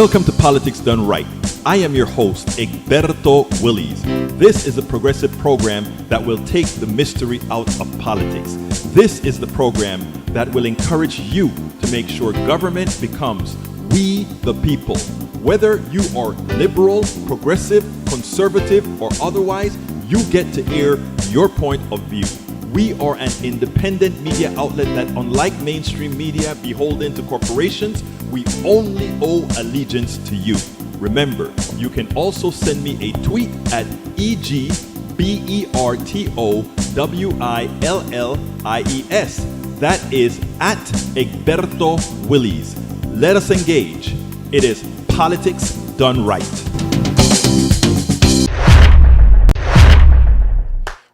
Welcome to Politics Done Right. I am your host, Egberto Willies. This is a progressive program that will take the mystery out of politics. This is the program that will encourage you to make sure government becomes we the people. Whether you are liberal, progressive, conservative, or otherwise, you get to air your point of view. We are an independent media outlet that, unlike mainstream media beholden to corporations, we only owe allegiance to you. Remember, you can also send me a tweet at EGBERTOWILLIES. That is at Egberto Willies. Let us engage. It is Politics Done Right.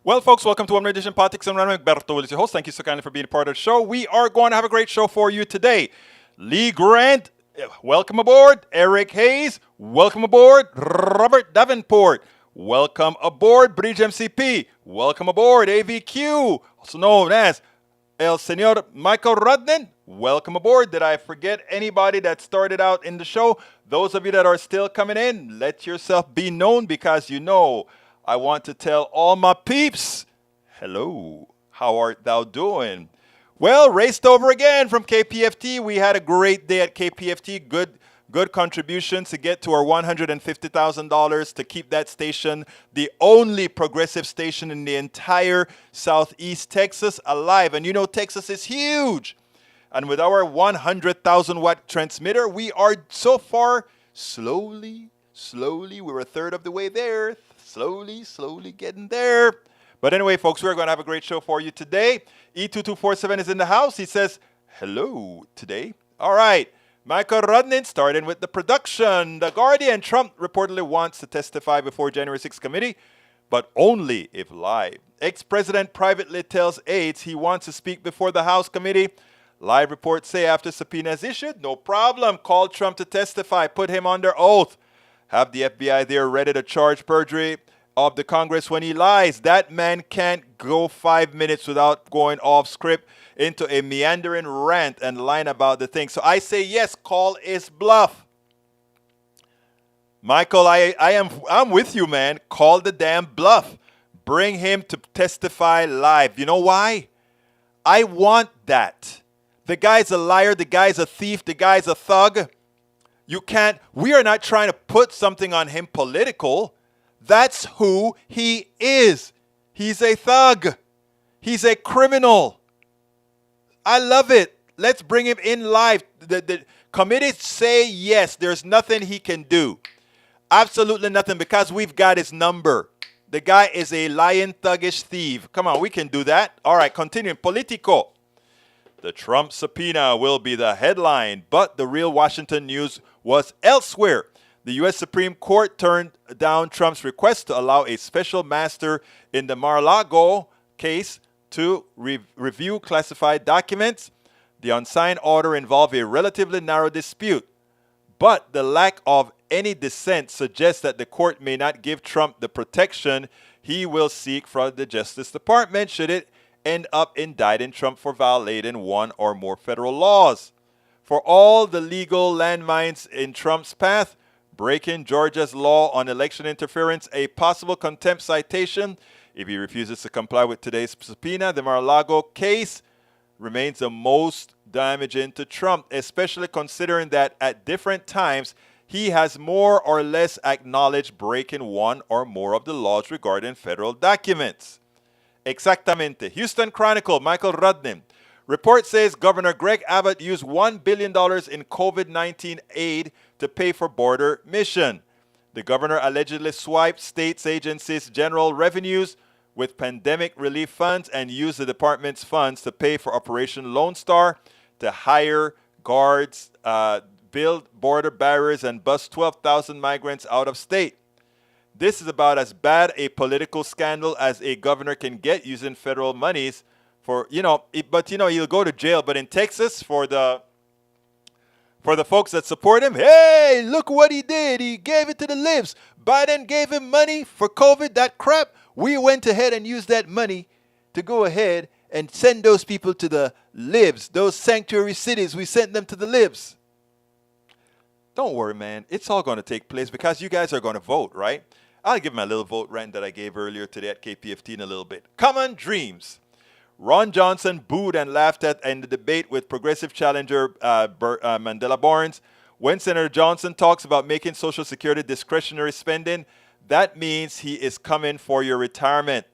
Well, folks, welcome to one edition of Politics Done Right. I'm Egberto Willies, your host. Thank you so kindly for being a part of the show. We are going to have a great show for you today. Lee Grant, welcome aboard. Eric Hayes, welcome aboard. Robert Davenport, welcome aboard. Bridge MCP, welcome aboard. AVQ, also known as El Señor Michael Rudnin, welcome aboard. Did I forget anybody that started out in the show? Those of you that are still coming in, let yourself be known, because you know I want to tell all my peeps, hello, how art thou doing? Well, raced over again from KPFT. We had a great day at KPFT. Good contributions to get to our $150,000 to keep that station, the only progressive station in the entire Southeast Texas, alive. And you know Texas is huge. And with our 100,000 watt transmitter, we are so far slowly, we're a third of the way there. Slowly getting there. But anyway, folks, we're going to have a great show for you today. E2247 is in the house. He says, hello today. All right. Michael Rudnin starting with the production. The Guardian, Trump reportedly wants to testify before January 6th committee, but only if live. Ex-president privately tells aides he wants to speak before the House committee. Live reports say after subpoena is issued, no problem. Call Trump to testify. Put him under oath. Have the FBI there ready to charge perjury of the Congress when he lies. That man can't go 5 minutes without going off script into a meandering rant and lying about the thing. So I say yes, call his bluff. Michael, I'm with you, man. Call the damn bluff. Bring him to testify live. You know why? I want that. The guy's a liar, the guy's a thief, the guy's a thug. We are not trying to put something on him political. That's who he is. He's a thug. He's a criminal. I love it. Let's bring him in live. The committees say yes, there's nothing he can do. Absolutely nothing, because we've got his number. The guy is a lying, thuggish thief. Come on, we can do that. All right, continuing. Politico. The Trump subpoena will be the headline, but the real Washington news was elsewhere. The U.S. Supreme Court turned down Trump's request to allow a special master in the Mar-a-Lago case to review classified documents. The unsigned order involved a relatively narrow dispute, but the lack of any dissent suggests that the court may not give Trump the protection he will seek from the Justice Department should it end up indicting Trump for violating one or more federal laws. For all the legal landmines in Trump's path, breaking Georgia's law on election interference, a possible contempt citation if he refuses to comply with today's subpoena, the Mar-a-Lago case remains the most damaging to Trump, especially considering that at different times he has more or less acknowledged breaking one or more of the laws regarding federal documents. Exactamente. Houston Chronicle, Michael Rudnin. Report says Governor Greg Abbott used $1 billion in COVID-19 aid to pay for border mission. The governor allegedly swiped states' agencies' general revenues with pandemic relief funds and used the department's funds to pay for Operation Lone Star, to hire guards, build border barriers, and bus 12,000 migrants out of state. This is about as bad a political scandal as a governor can get using federal monies for, he'll go to jail. But in Texas, for the folks that support him, hey, look what he did. He gave it to the libs. Biden gave him money for COVID, that crap. We went ahead and used that money to go ahead and send those people to the libs, those sanctuary cities. We sent them to the libs. Don't worry, man. It's all going to take place because you guys are going to vote, right? I'll give my little vote rant that I gave earlier today at KPFT in a little bit. Common dreams. Ron Johnson booed and laughed at in the debate with progressive challenger Mandela Barnes. When Senator Johnson talks about making Social Security discretionary spending, that means he is coming for your retirement,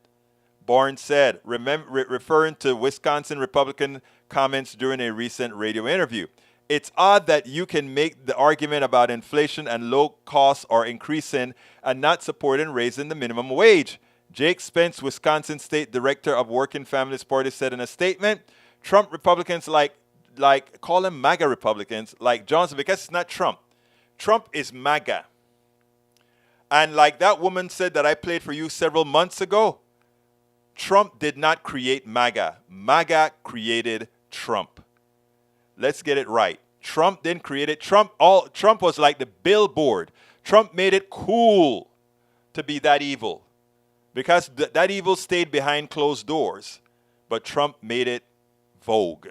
Barnes said, referring to Wisconsin Republican comments during a recent radio interview. It's odd that you can make the argument about inflation and low costs are increasing and not supporting raising the minimum wage. Jake Spence, Wisconsin State Director of Working Families Party, said in a statement, Trump Republicans like call them MAGA Republicans like Johnson because it's not Trump. Trump is MAGA. And like that woman said that I played for you several months ago, Trump did not create MAGA. MAGA created Trump. Let's get it right. Trump didn't create it. Trump was like the billboard. Trump made it cool to be that evil because that evil stayed behind closed doors. But Trump made it vogue.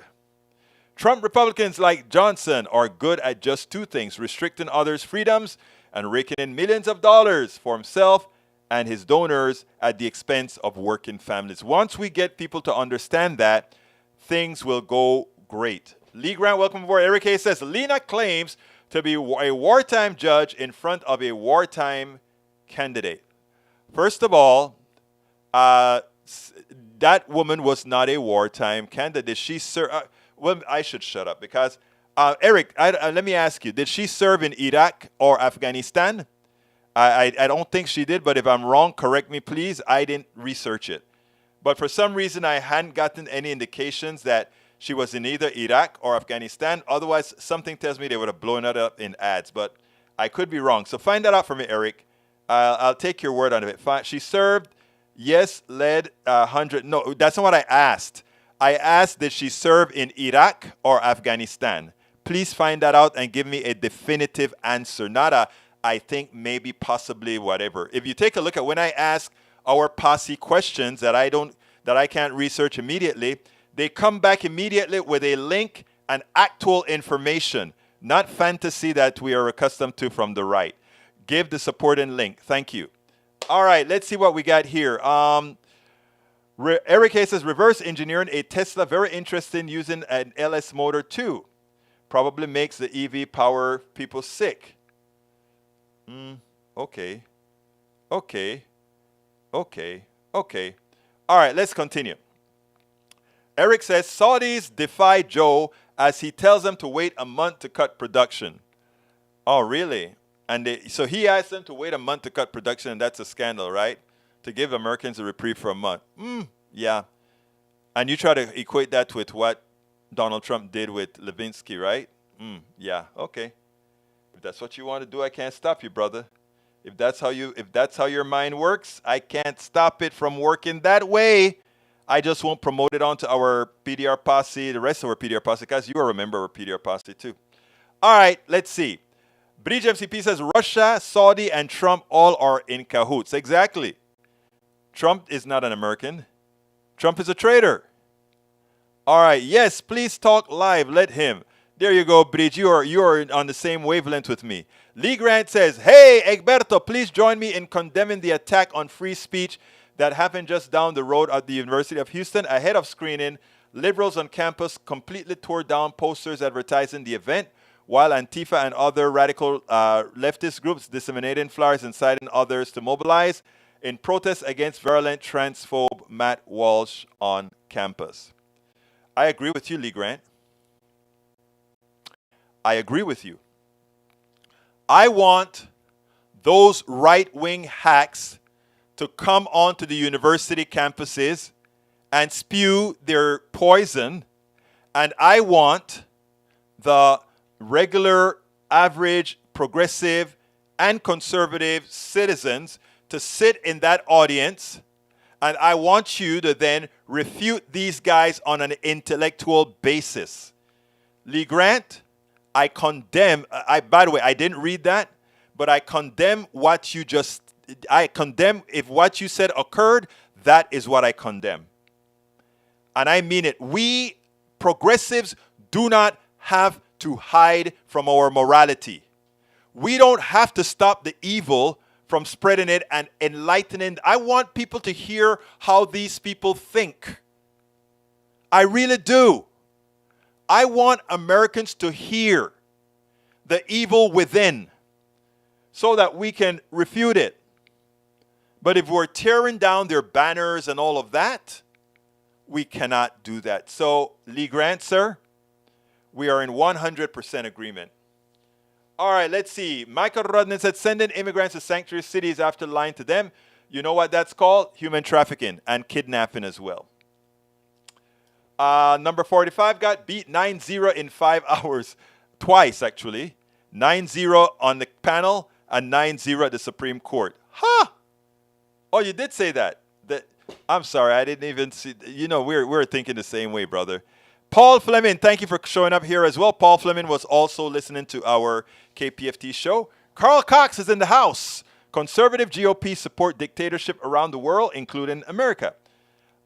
Trump Republicans like Johnson are good at just two things, restricting others' freedoms and raking in millions of dollars for himself and his donors at the expense of working families. Once we get people to understand that, things will go great. Lee Grant, welcome aboard. Eric Hayes says, Lena claims to be a wartime judge in front of a wartime candidate. First of all, that woman was not a wartime candidate. She well, I should shut up because, Eric, let me ask you, did she serve in Iraq or Afghanistan? I don't think she did, but if I'm wrong, correct me, please. I didn't research it. But for some reason, I hadn't gotten any indications that she was in either Iraq or Afghanistan. Otherwise, something tells me they would have blown it up in ads. But I could be wrong. So find that out for me, Eric. I'll take your word on it. She served, yes, led 100. No, that's not what I asked. I asked, did she serve in Iraq or Afghanistan? Please find that out and give me a definitive answer. Not a, I think, maybe, possibly, whatever. If you take a look at when I ask our posse questions that I can't research immediately, they come back immediately with a link and actual information, not fantasy that we are accustomed to from the right. Give the supporting link. Thank you. All right, let's see what we got here. Eric Hayes says, reverse engineering a Tesla, very interesting, using an LS motor too. Probably makes the EV power people sick. Okay. All right, let's continue. Eric says, Saudis defy Joe as he tells them to wait a month to cut production. Oh, really? And so he asked them to wait a month to cut production, and that's a scandal, right? To give Americans a reprieve for a month. Yeah. And you try to equate that with what Donald Trump did with Levinsky, right? Yeah, okay. If that's what you want to do, I can't stop you, brother. If that's how your mind works, I can't stop it from working that way. I just won't promote it onto our PDR posse, the rest of our PDR posse, because you are a member of our PDR posse too. All right, let's see. Bridge MCP says Russia, Saudi, and Trump all are in cahoots. Exactly. Trump is not an American. Trump is a traitor. All right, yes, please talk live. Let him. There you go, Bridge. You are on the same wavelength with me. Lee Grant says, hey, Egberto, please join me in condemning the attack on free speech that happened just down the road at the University of Houston. Ahead of screening, liberals on campus completely tore down posters advertising the event, while Antifa and other radical leftist groups disseminating flyers inciting others to mobilize in protest against virulent transphobe Matt Walsh on campus. I agree with you, Lee Grant. I agree with you. I want those right-wing hacks to come onto the university campuses and spew their poison, and I want the regular, average, progressive, and conservative citizens to sit in that audience, and I want you to then refute these guys on an intellectual basis. Lee Grant, I condemn, by the way, I didn't read that, but I condemn what you just, I condemn if what you said occurred, that is what I condemn. And I mean it. We progressives do not have to hide from our morality. We don't have to stop the evil from spreading it and enlightening. I want people to hear how these people think. I really do. I want Americans to hear the evil within so that we can refute it. But if we're tearing down their banners and all of that, we cannot do that. So, Lee Grant, sir, we are in 100% agreement. All right, let's see. Michael Rodman said, sending immigrants to sanctuary cities after lying to them. You know what that's called? Human trafficking and kidnapping as well. Number 45 got beat 9-0 in 5 hours. Twice, actually. 9-0 on the panel and 9-0 at the Supreme Court. Huh! Oh, you did say that. I'm sorry, I didn't even see. You know, we're thinking the same way, brother. Paul Fleming, thank you for showing up here as well. Paul Fleming was also listening to our KPFT show. Carl Cox is in the house. Conservative GOP support dictatorship around the world, including America.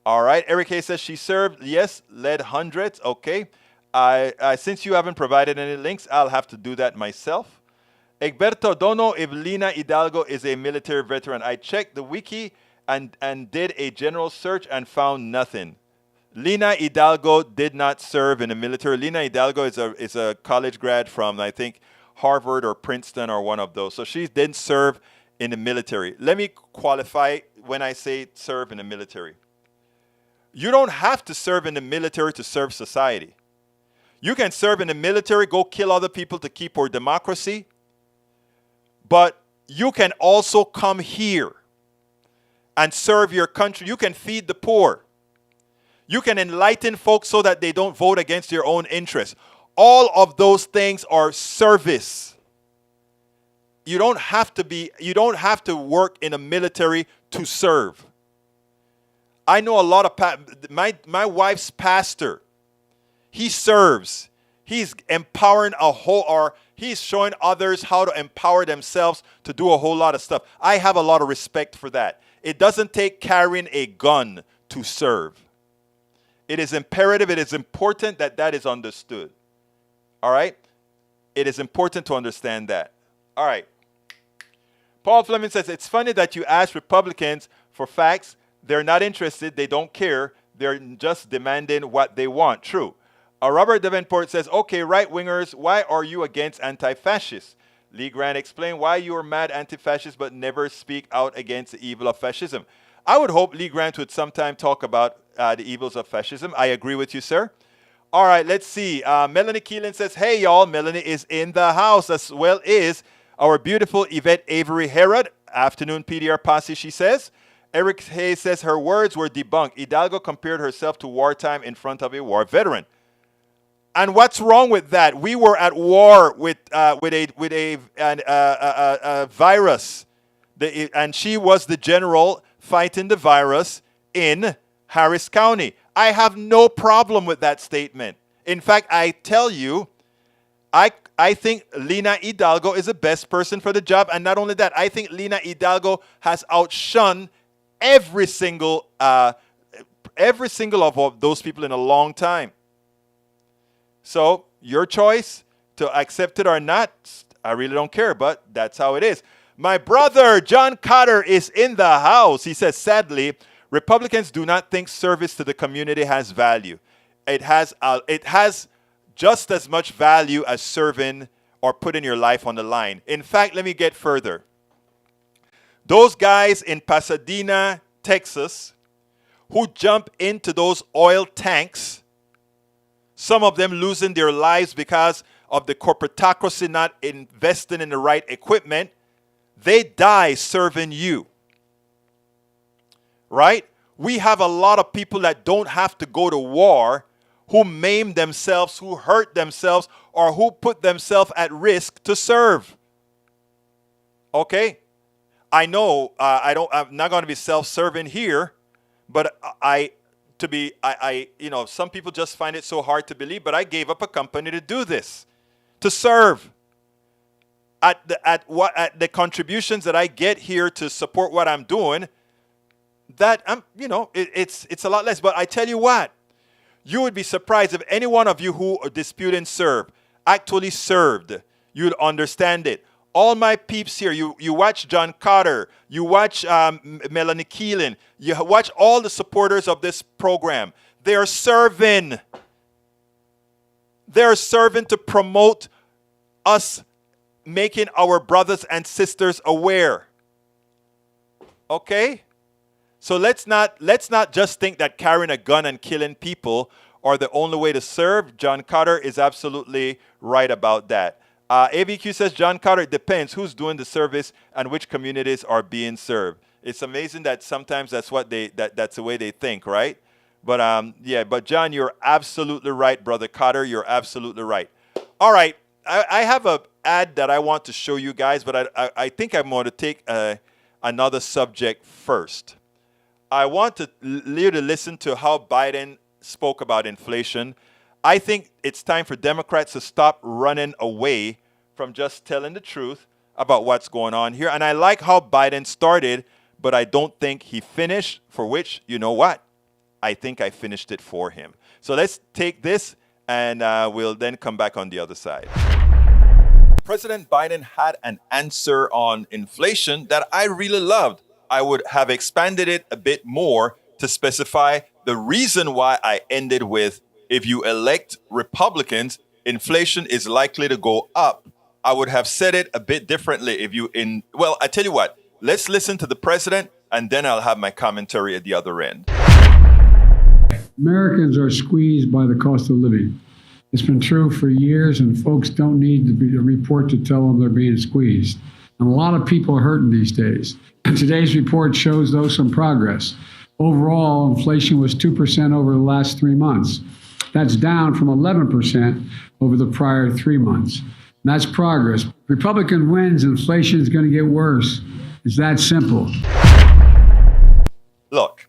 All right. Eric Hayes says she served. Yes, led hundreds. Okay. Since you haven't provided any links, I'll have to do that myself. Egberto, don't know if Lina Hidalgo is a military veteran. I checked the wiki and did a general search and found nothing. Lina Hidalgo did not serve in the military. Lina Hidalgo is a college grad from, I think, Harvard or Princeton or one of those. So she didn't serve in the military. Let me qualify when I say serve in the military. You don't have to serve in the military to serve society. You can serve in the military, go kill other people to keep our democracy. But you can also come here and serve your country. You can feed the poor. You can enlighten folks so that they don't vote against your own interests. All of those things are service. You don't have to work in a military to serve. I know a lot of my wife's pastor. He serves. He's empowering he's showing others how to empower themselves to do a whole lot of stuff. I have a lot of respect for that. It doesn't take carrying a gun to serve. It is imperative, it is important that that is understood. All right? It is important to understand that. All right. Paul Fleming says, it's funny that you ask Republicans for facts. They're not interested. They don't care. They're just demanding what they want. True. Robert Davenport says, okay, right-wingers, why are you against anti-fascists? Lee Grant, explain why you are mad anti-fascist but never speak out against the evil of fascism. I would hope Lee Grant would sometime talk about the evils of fascism. I agree with you, sir. All right, let's see. Melanie Keelan says, hey, y'all. Melanie is in the house, as well as our beautiful Yvette Avery Herod. Afternoon, PDR Posse, she says. Eric Hayes says her words were debunked. Hidalgo compared herself to wartime in front of a war veteran. And what's wrong with that? We were at war with a virus, and she was the general fighting the virus in Harris County. I have no problem with that statement. In fact, I tell you, I think Lina Hidalgo is the best person for the job. And not only that, I think Lina Hidalgo has outshone every single of those people in a long time. So your choice to accept it or not, I really don't care, but that's how it is. My brother, John Cotter, is in the house. He says, sadly, Republicans do not think service to the community has value. It has just as much value as serving or putting your life on the line. In fact, let me get further. Those guys in Pasadena, Texas, who jump into those oil tanks, some of them losing their lives because of the corporatocracy not investing in the right equipment, they die serving you. Right? We have a lot of people that don't have to go to war, who maim themselves, who hurt themselves, or who put themselves at risk to serve. Okay? I know I'm not going to be self-serving here, but some people just find it so hard to believe, but I gave up a company to do this, to serve. At the contributions that I get here to support what I'm doing, that it's a lot less. But I tell you what, you would be surprised if any one of you who dispute and serve actually served. You'd understand it. All my peeps here, you watch John Carter, you watch Melanie Keelan, you watch all the supporters of this program. They are serving. They are serving to promote us making our brothers and sisters aware. Okay? So let's not just think that carrying a gun and killing people are the only way to serve. John Carter is absolutely right about that. ABQ says, John Carter, it depends who's doing the service and which communities are being served. It's amazing that sometimes that's the way they think, right? But but John, you're absolutely right, Brother Carter. You're absolutely right. All right, I have an ad that I want to show you guys, but I think I'm going to take another subject first. I want you to listen to how Biden spoke about inflation. I think it's time for Democrats to stop running away from just telling the truth about what's going on here. And I like how Biden started, but I don't think he finished, for which, you know what? I think I finished it for him. So let's take this, and we'll then come back on the other side. President Biden had an answer on inflation that I really loved. I would have expanded it a bit more to specify the reason why I ended with, if you elect Republicans, inflation is likely to go up. I would have said it a bit differently well, I tell you what, let's listen to the president, and then I'll have my commentary at the other end. Americans are squeezed by the cost of living. It's been true for years, and folks don't need a report to tell them they're being squeezed. And a lot of people are hurting these days. Today's report shows, though, some progress. Overall, inflation was 2% over the last 3 months. That's down from 11% over the prior 3 months. And that's progress. Republican wins, inflation is going to get worse. It's that simple. Look,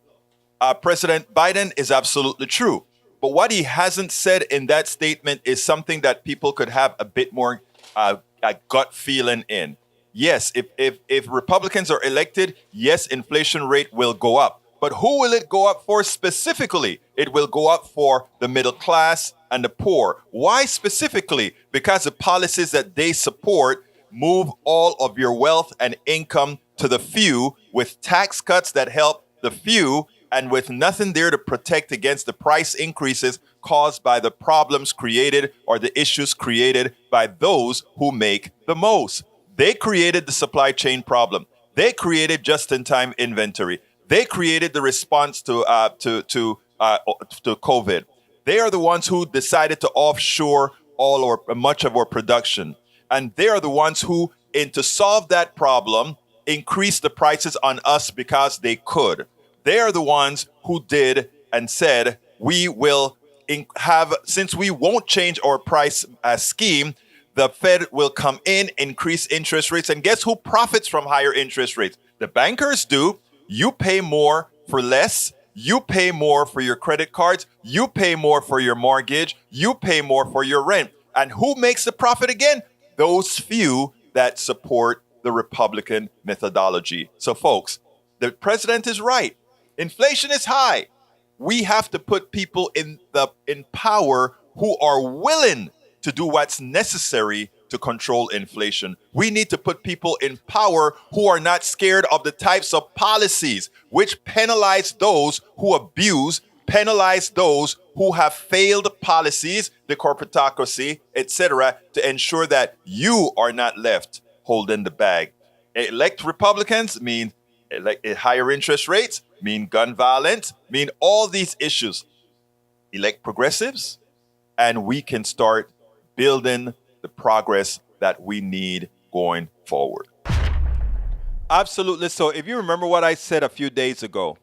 President Biden is absolutely true. But what he hasn't said in that statement is something that people could have a bit more a gut feeling in. Yes, if Republicans are elected, yes, inflation rate will go up. But who will it go up for specifically? It will go up for the middle class and the poor. Why specifically? Because the policies that they support move all of your wealth and income to the few, with tax cuts that help the few, and with nothing there to protect against the price increases caused by the problems created or the issues created by those who make the most. They created the supply chain problem. They created just-in-time inventory. They created the response to COVID. They are the ones who decided to offshore all or much of our production. And they are the ones who, to solve that problem, increased the prices on us because they could. They are the ones who did and said, we will since we won't change our price scheme, the Fed will come in, increase interest rates. And guess who profits from higher interest rates? The bankers do. You pay more for less. You pay more for your credit cards. You pay more for your mortgage. You pay more for your rent. And who makes the profit again? Those few that support the Republican methodology. So, folks, the president is right. Inflation is high. We have to put people in power who are willing to do what's necessary to control inflation. We need to put people in power who are not scared of the types of policies which penalize those who abuse, penalize those who have failed policies, the corporatocracy, etc., to ensure that you are not left holding the bag. Elect Republicans mean higher interest rates, mean gun violence, mean all these issues. Elect progressives, and we can start building the progress that we need going forward. Absolutely. So if you remember what I said a few days ago,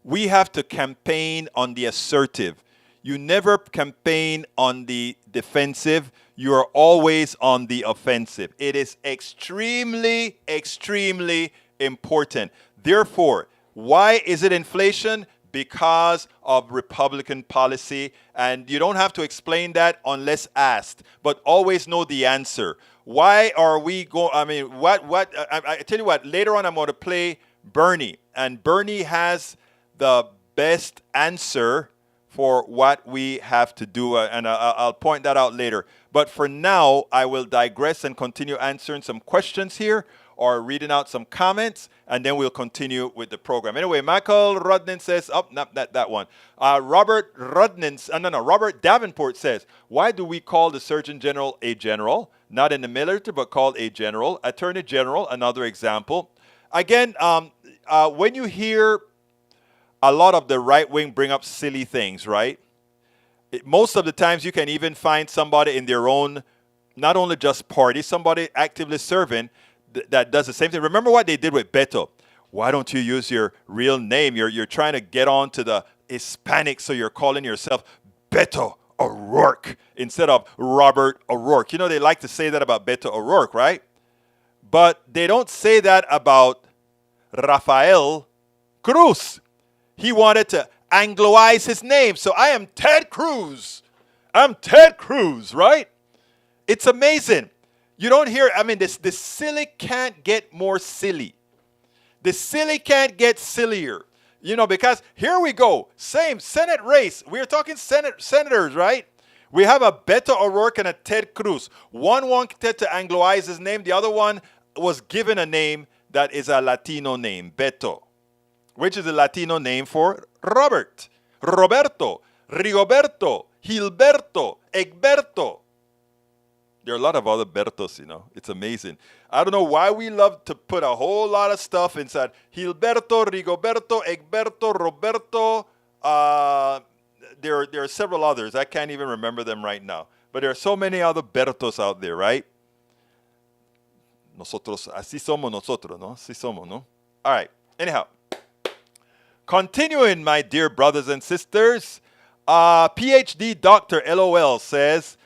we have to campaign on the assertive. You never campaign on the defensive. You are always on the offensive. It is extremely, extremely important. Therefore, why is it inflation? Because of Republican policy. And you don't have to explain that unless asked, but always know the answer. Why are we going? I mean, I tell you what, later on I'm going to play Bernie. And Bernie has the best answer for what we have to do, and I'll point that out later. But for now, I will digress and continue answering some questions here or reading out some comments, and then we'll continue with the program. Anyway, Michael Rudnin says, not that one. Robert Davenport says, why do we call the Surgeon General a general? Not in the military, but called a general. Attorney General, another example. Again, when you hear a lot of the right wing bring up silly things, right? Most of the times you can even find somebody in their own, not only just party, somebody actively serving that does the same thing. Remember what they did with Beto. Why don't you use your real name? You're trying to get on to the Hispanic, so you're calling yourself Beto O'Rourke instead of Robert O'Rourke. You know, they like to say that about Beto O'Rourke, right? But they don't say that about Rafael Cruz. He wanted to Angloize his name. So I am Ted Cruz. I'm Ted Cruz, right? It's amazing. You don't hear, the silly can't get more silly. The silly can't get sillier. You know, because here we go. Same Senate race. We're talking senators, right? We have a Beto O'Rourke and a Ted Cruz. One wanted to Angloize his name. The other one was given a name that is a Latino name, Beto, which is a Latino name for Robert, Roberto, Rigoberto, Gilberto, Egberto. There are a lot of other Bertos, you know. It's amazing. I don't know why we love to put a whole lot of stuff inside. Gilberto, Rigoberto, Egberto, Roberto. There are several others. I can't even remember them right now. But there are so many other Bertos out there, right? Nosotros, así somos nosotros, ¿no? Así somos, ¿no? All right. Anyhow. Continuing, my dear brothers and sisters, PhD Dr. LOL says,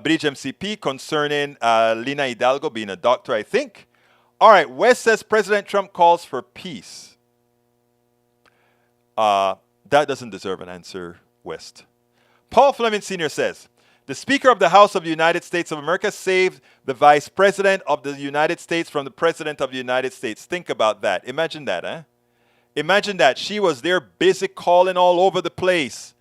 Bridge MCP concerning Lina Hidalgo being a doctor, I think. All right, West says President Trump calls for peace. That doesn't deserve an answer, West. Paul Fleming Sr. says, the Speaker of the House of the United States of America saved the Vice President of the United States from the President of the United States. Think about that. Imagine that, huh? Imagine that. She was there busy calling all over the place.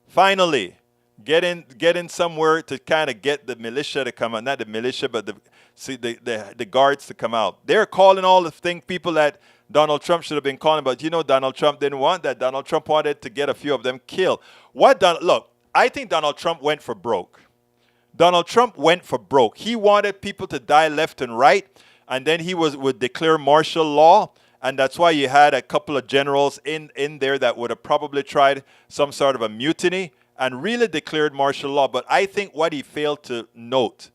Finally, getting somewhere to kind of get the militia to come out. Not the militia, but the guards to come out. They're calling all the people that Donald Trump should have been calling, but you know Donald Trump didn't want that. Donald Trump wanted to get a few of them killed. Look, I think Donald Trump went for broke. Donald Trump went for broke. He wanted people to die left and right, and then he would declare martial law. And that's why you had a couple of generals in there that would have probably tried some sort of a mutiny and really declared martial law. But I think what he failed to note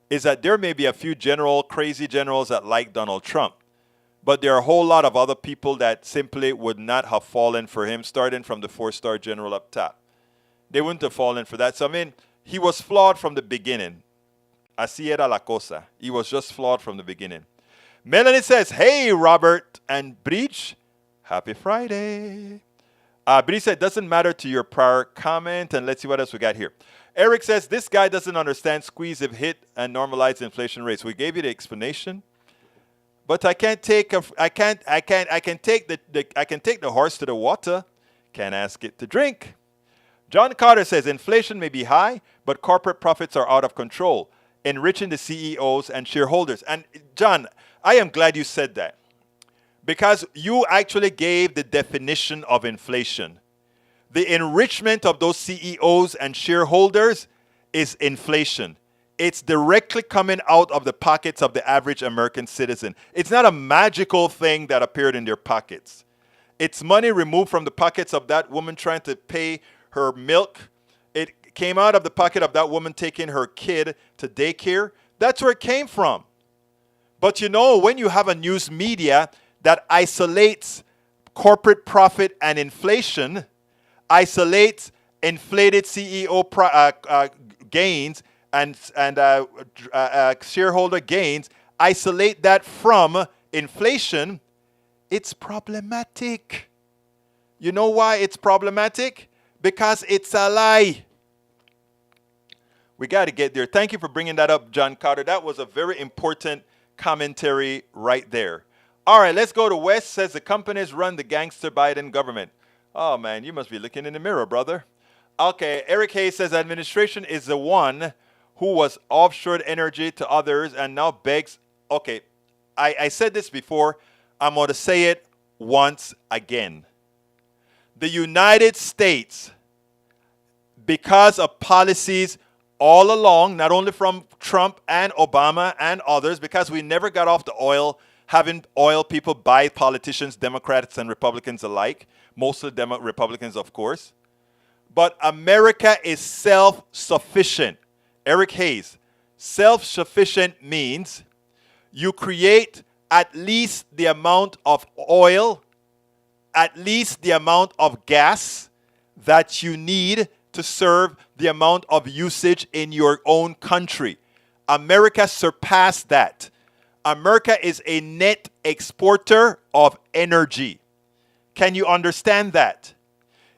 is that there may be a few crazy generals that like Donald Trump. But there are a whole lot of other people that simply would not have fallen for him, starting from the 4-star general up top. They wouldn't have fallen for that. So, he was flawed from the beginning. Así era la cosa. He was just flawed from the beginning. Melanie says, hey, Robert and Bridge, happy Friday. Bridge said, doesn't matter to your prior comment. And let's see what else we got here. Eric says, this guy doesn't understand squeeze if hit and normalize inflation rates. We gave you the explanation. But I can take the horse to the water. Can't ask it to drink. John Carter says, inflation may be high, but corporate profits are out of control, enriching the CEOs and shareholders. And John, I am glad you said that, because you actually gave the definition of inflation. The enrichment of those CEOs and shareholders is inflation. It's directly coming out of the pockets of the average American citizen. It's not a magical thing that appeared in their pockets. It's money removed from the pockets of that woman trying to pay her milk. It came out of the pocket of that woman taking her kid to daycare. That's where it came from. But you know, when you have a news media that isolates corporate profit and inflation, isolates inflated CEO gains and shareholder gains, isolate that from inflation, it's problematic. You know why it's problematic? Because it's a lie. We got to get there. Thank you for bringing that up, John Carter. That was a very important commentary right there. All right, let's go to West. Says the companies run the gangster Biden government. Oh, man, you must be looking in the mirror, brother. Okay, Eric Hayes says administration is the one who was offshored energy to others and now begs. Okay, I said this before. I'm going to say it once again. The United States, because of policies all along, not only from Trump and Obama and others, because we never got off the oil, having oil people buy politicians, Democrats and Republicans alike, mostly Republicans, of course. But America is self-sufficient. Eric Hayes, self-sufficient means you create at least the amount of oil, at least the amount of gas that you need to serve the amount of usage in your own country. America surpassed that. America is a net exporter of energy. Can you understand that?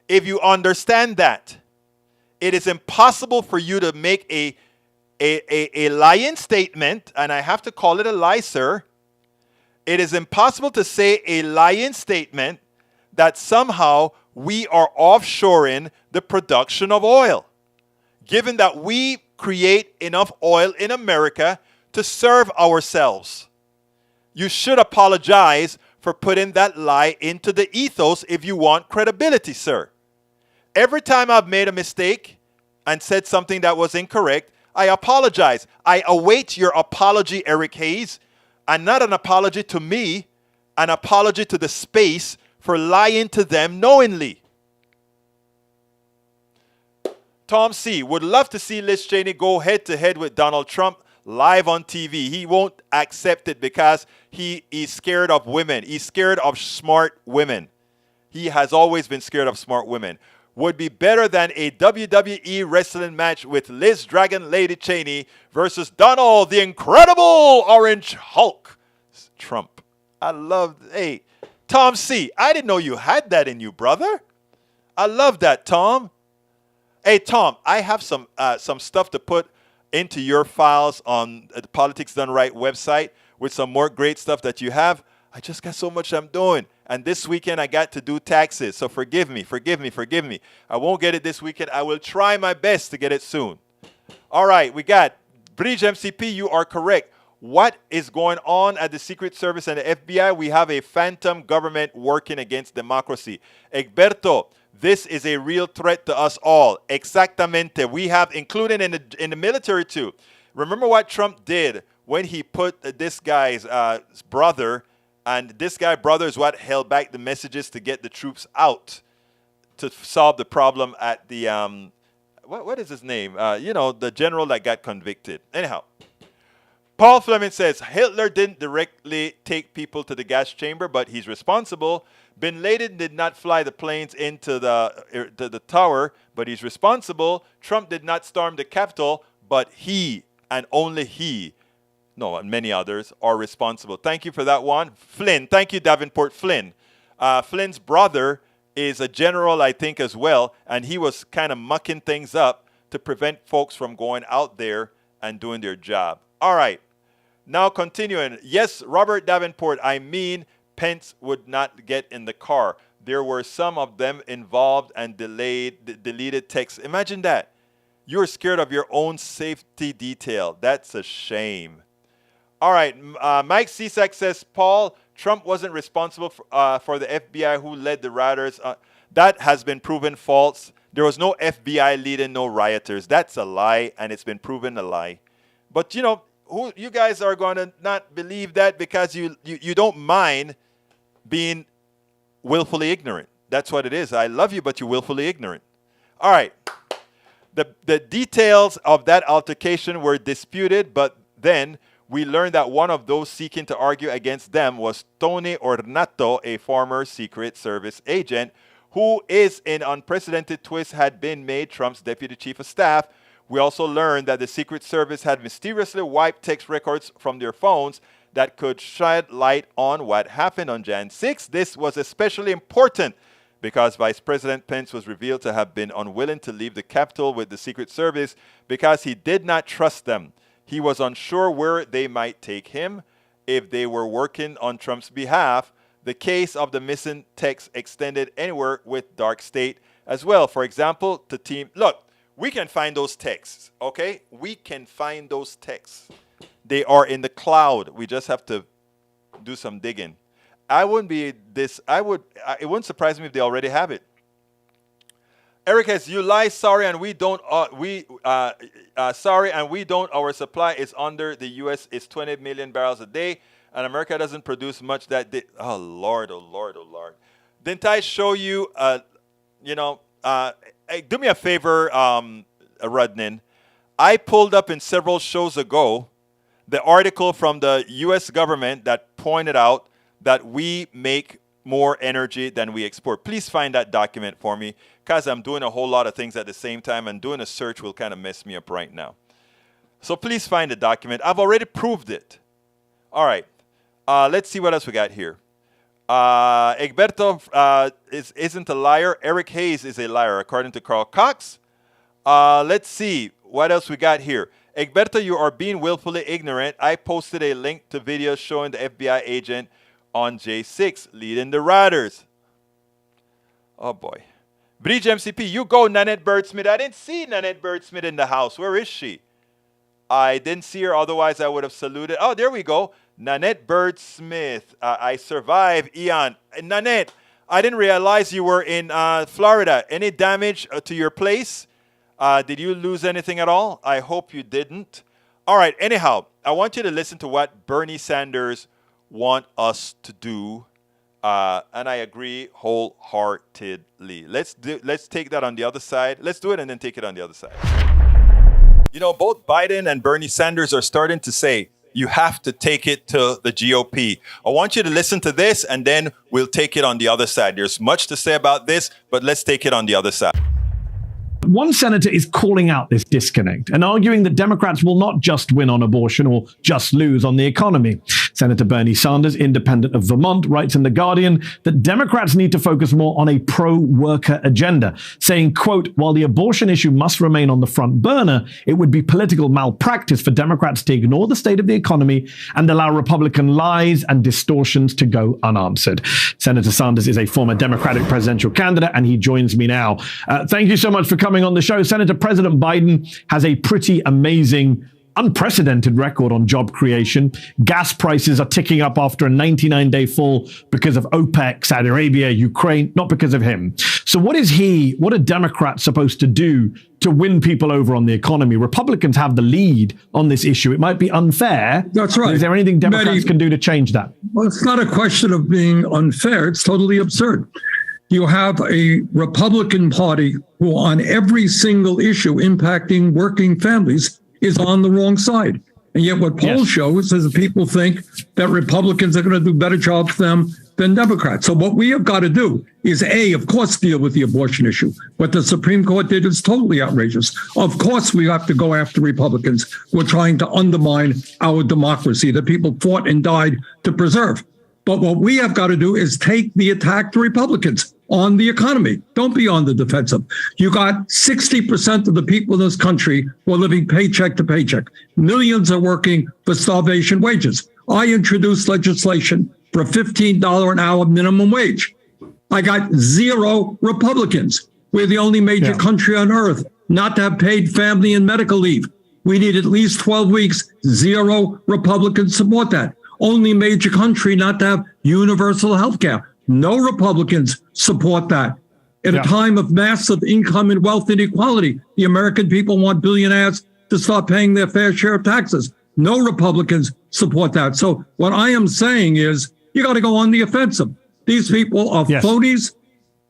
If you understand that, it is impossible for you to make a lying statement, and I have to call it a lie, sir. It is impossible to say a lying statement that somehow we are offshoring the production of oil, given that we create enough oil in America to serve ourselves. You should apologize for putting that lie into the ethos if you want credibility, sir. Every time I've made a mistake and said something that was incorrect, I apologize. I await your apology, Eric Hayes, and not an apology to me, an apology to the space for lying to them knowingly. Tom C. would love to see Liz Cheney go head-to-head with Donald Trump live on TV. He won't accept it because he is scared of women. He's scared of smart women. He has always been scared of smart women. Would be better than a WWE wrestling match with Liz Dragon Lady Cheney versus Donald the Incredible Orange Hulk. Trump. I love, hey, Tom C., I didn't know you had that in you, brother. I love that, Tom. Hey, Tom, I have some stuff to put into your files on the Politics Done Right website with some more great stuff that you have. I just got so much I'm doing. And this weekend I got to do taxes. So forgive me. I won't get it this weekend. I will try my best to get it soon. All right, we got Bridge MCP. You are correct. What is going on at the Secret Service and the FBI? We have a phantom government working against democracy. Egberto, this is a real threat to us all. Exactamente. We have, including in the military too. Remember what Trump did when he put this guy's brother, and this guy's brother is what held back the messages to get the troops out to solve the problem at the, what is his name? The general that got convicted. Anyhow. Paul Fleming says, Hitler didn't directly take people to the gas chamber, but he's responsible. Bin Laden did not fly the planes into the tower, but he's responsible. Trump did not storm the Capitol, but he, and only he, and many others, are responsible. Thank you for that one. Flynn, thank you, Davenport Flynn. Flynn's brother is a general, I think, as well, and he was kind of mucking things up to prevent folks from going out there and doing their job. All right. Now continuing. Yes, Robert Davenport, I mean Pence would not get in the car. There were some of them involved and deleted texts. Imagine that. You're scared of your own safety detail. That's a shame. All right. Mike Cisak says, Paul, Trump wasn't responsible for the FBI who led the rioters. That has been proven false. There was no FBI leading no rioters. That's a lie, and it's been proven a lie. But, who you guys are going to not believe that because you don't mind being willfully ignorant. That's what it is. I love you, but you're willfully ignorant. All right. The details of that altercation were disputed, but then we learned that one of those seeking to argue against them was Tony Ornato, a former Secret Service agent, who is in unprecedented twist had been made Trump's deputy chief of staff. We also learned that the Secret Service had mysteriously wiped text records from their phones that could shed light on what happened on Jan 6. This was especially important because Vice President Pence was revealed to have been unwilling to leave the Capitol with the Secret Service because he did not trust them. He was unsure where they might take him if they were working on Trump's behalf. The case of the missing text extended anywhere with dark state as well. For example, the team, look, we can find those texts, okay? We can find those texts. They are in the cloud. We just have to do some digging. It wouldn't surprise me if they already have it. Eric says, you lie, sorry, and we don't, sorry, and we don't, our supply is under the U.S. is 20 million barrels a day, and America doesn't produce much that day. Oh, Lord, oh, Lord, oh, Lord. Didn't I show you, hey, do me a favor, Rudnin. I pulled up in several shows ago the article from the U.S. government that pointed out that we make more energy than we export. Please find that document for me, because I'm doing a whole lot of things at the same time, and doing a search will kind of mess me up right now. So please find the document. I've already proved it. All right. Let's see what else we got here. Egberto isn't a liar. Eric Hayes is a liar, according to Carl Cox. Let's see what else we got here. Egberto, you are being willfully ignorant. I posted a link to videos showing the FBI agent on J6 leading the riders. Oh boy. Bridge MCP, you go, Nanette Birdsmith. I didn't see Nanette Birdsmith in the house. Where is she? I didn't see her, otherwise I would have saluted. Oh, there we go. Nanette Birdsmith. I survived, Ian. Nanette, I didn't realize you were in Florida. Any damage to your place? Did you lose anything at all? I hope you didn't. All right, anyhow, I want you to listen to what Bernie Sanders want us to do, and I agree wholeheartedly. Let's take that on the other side. Let's do it and then take it on the other side. You know, both Biden and Bernie Sanders are starting to say you have to take it to the GOP. I want you to listen to this, and then we'll take it on the other side. There's much to say about this, but let's take it on the other side. One senator is calling out this disconnect and arguing that Democrats will not just win on abortion or just lose on the economy. Senator Bernie Sanders, independent of Vermont, writes in The Guardian that Democrats need to focus more on a pro-worker agenda, saying, quote, while the abortion issue must remain on the front burner, it would be political malpractice for Democrats to ignore the state of the economy and allow Republican lies and distortions to go unanswered. Senator Sanders is a former Democratic presidential candidate, and he joins me now. Thank you so much for coming on the show. Senator, President Biden has a pretty amazing, unprecedented record on job creation. Gas prices are ticking up after a 99-day fall because of OPEC, Saudi Arabia, Ukraine, not because of him. So what are Democrats supposed to do to win people over on the economy? Republicans have the lead on this issue. It might be unfair. That's right. Is there anything Democrats can do to change that? Well, it's not a question of being unfair. It's totally absurd. You have a Republican Party who on every single issue impacting working families is on the wrong side. And yet what polls show is that people think that Republicans are going to do a better job for them than Democrats. So what we have got to do is, A, of course, deal with the abortion issue. What the Supreme Court did is totally outrageous. Of course, we have to go after Republicans who are trying to undermine our democracy that people fought and died to preserve. But what we have got to do is take the attack to Republicans on the economy. Don't be on the defensive. You got 60% of the people in this country who are living paycheck to paycheck. Millions are working for starvation wages. I introduced legislation for a $15 an hour minimum wage. I got 0 Republicans. We're the only major country on earth not to have paid family and medical leave. We need at least 12 weeks. 0 Republicans support that. Only major country not to have universal health care. No Republicans support that. At a time of massive income and wealth inequality, the American people want billionaires to start paying their fair share of taxes. No Republicans support that. So what I am saying is you got to go on the offensive. These people are phonies.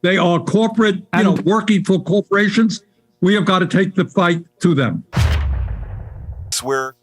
They are corporate, working for corporations. We have got to take the fight to them. We're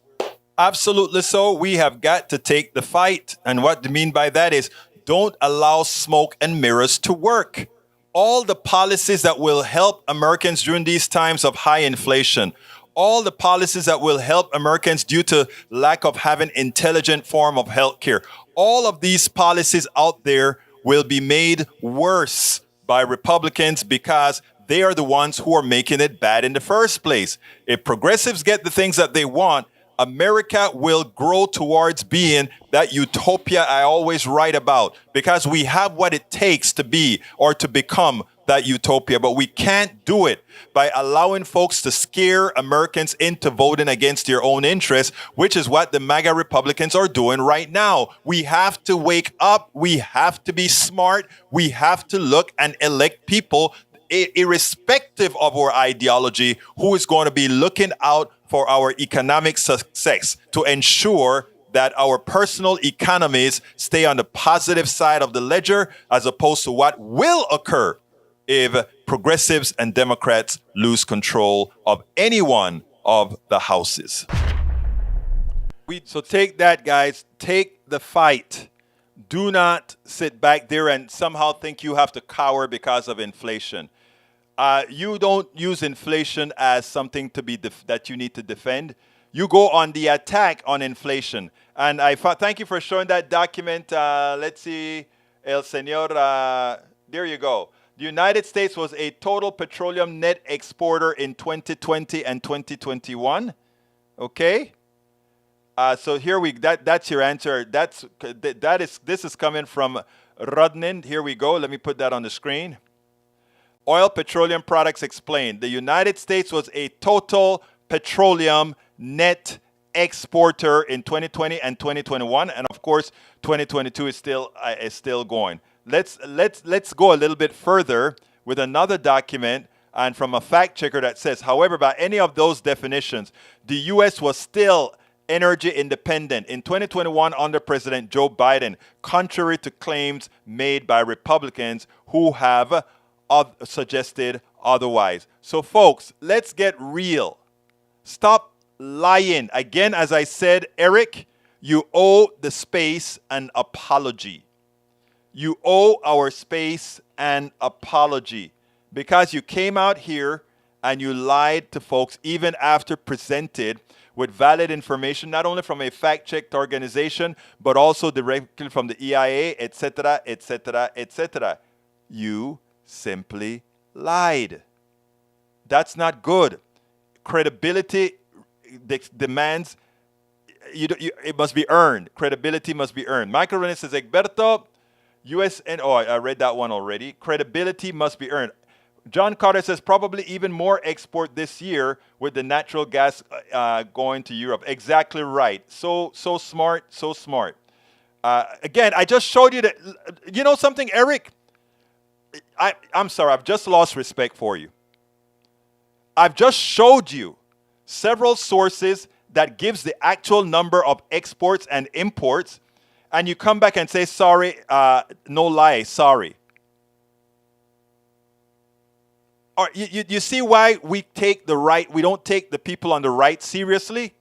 absolutely so. We have got to take the fight. And what I mean by that is don't allow smoke and mirrors to work. All the policies that will help Americans during these times of high inflation, all the policies that will help Americans due to lack of having intelligent form of health care, all of these policies out there will be made worse by Republicans because they are the ones who are making it bad in the first place. If progressives get the things that they want, America will grow towards being that utopia I always write about, because we have what it takes to be or to become that utopia, but we can't do it by allowing folks to scare Americans into voting against their own interests, which is what the MAGA Republicans are doing right now. We have to wake up. We have to be smart. We have to look and elect people, irrespective of our ideology, who is going to be looking out for our economic success to ensure that our personal economies stay on the positive side of the ledger, as opposed to what will occur if progressives and Democrats lose control of any one of the houses. So take that, guys. Take the fight. Do not sit back there and somehow think you have to cower because of inflation. You don't use inflation as something to be that you need to defend. You go on the attack on inflation. And thank you for showing that document. Let's see, El Señor. There you go. The United States was a total petroleum net exporter in 2020 and 2021. Okay. So here that's your answer. This is coming from Rudnin. Here we go. Let me put that on the screen. Oil petroleum products explained. The United States was a total petroleum net exporter in 2020 and 2021, and of course 2022 is still going. Let's go a little bit further with another document and from a fact checker that says, however, by any of those definitions, the U.S. was still energy independent in 2021 under President Joe Biden, contrary to claims made by Republicans who have suggested otherwise. So folks, let's get real. Stop lying. Again, as I said, Eric, you owe the space an apology. You owe our space an apology because you came out here and you lied to folks even after presented with valid information, not only from a fact-checked organization, but also directly from the EIA, etc., etc., etc. You simply lied. That's not good. Credibility demands, it must be earned. Credibility must be earned. Michael René says, Egberto, I read that one already. Credibility must be earned. John Carter says, probably even more export this year with the natural gas going to Europe. Exactly right. So smart, so smart. Again, I just showed you that. You know something, Eric? I'm sorry, I've just lost respect for you. I've just showed you several sources that gives the actual number of exports and imports, and you come back and say, sorry, no lie, sorry. Or you see why we don't take the people on the right seriously?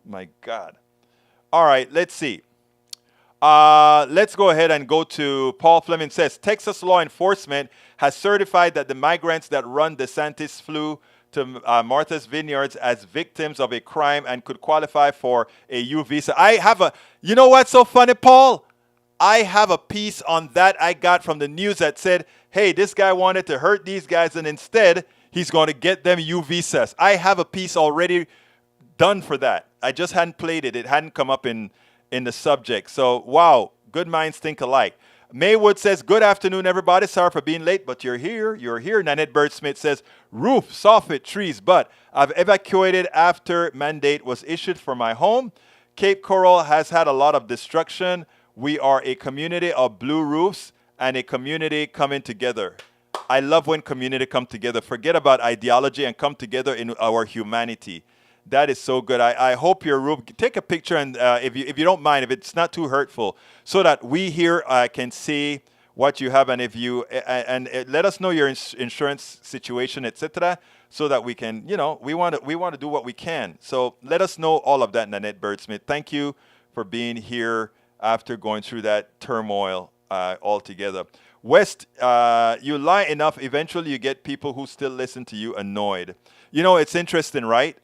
My God. All right, let's see. Let's go ahead and go to Paul Fleming says, Texas law enforcement has certified that the migrants that run DeSantis flew to Martha's Vineyards as victims of a crime and could qualify for a U visa. You know what's so funny, Paul? I have a piece on that I got from the news that said, hey, this guy wanted to hurt these guys and instead he's going to get them U visas. I have a piece already done for that. I just hadn't played it. It hadn't come up in the subject. So, wow, good minds think alike. Maywood says, good afternoon, everybody. Sorry for being late, but you're here. You're here. Nanette Bird Smith says, roof, soffit, trees, but I've evacuated after mandate was issued for my home. Cape Coral has had a lot of destruction. We are a community of blue roofs and a community coming together. I love when community come together. Forget about ideology and come together in our humanity. That is so good. I hope your roof. Take a picture, and if you don't mind, if it's not too hurtful, so that we here can see what you have, and if you let us know your insurance situation, etc., so that we can, we want to do what we can. So let us know all of that, Nanette Birdsmith. Thank you for being here after going through that turmoil altogether. West, you lie enough, eventually you get people who still listen to you annoyed. It's interesting, right?